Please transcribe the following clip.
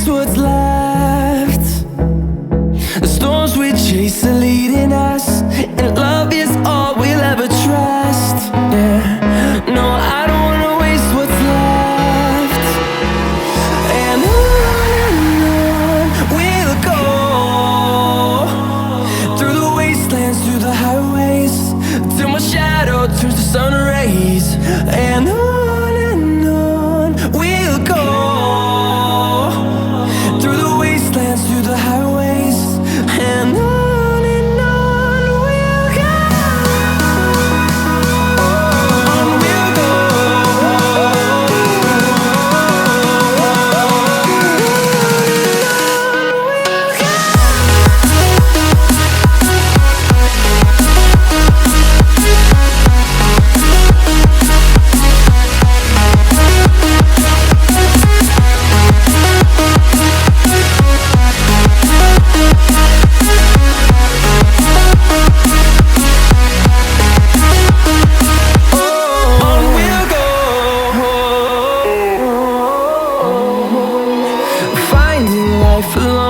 waste what's left. The storms we chase are leading us, and love is all we'll ever trust. Yeah, no, I don't wanna waste what's left. And on we'll go, through the wastelands, through the highways, till my shadow turns to sun rays. And on we'll go, through the wastelands, through the highways, and on we'll go. On we'll go. Finding life alone.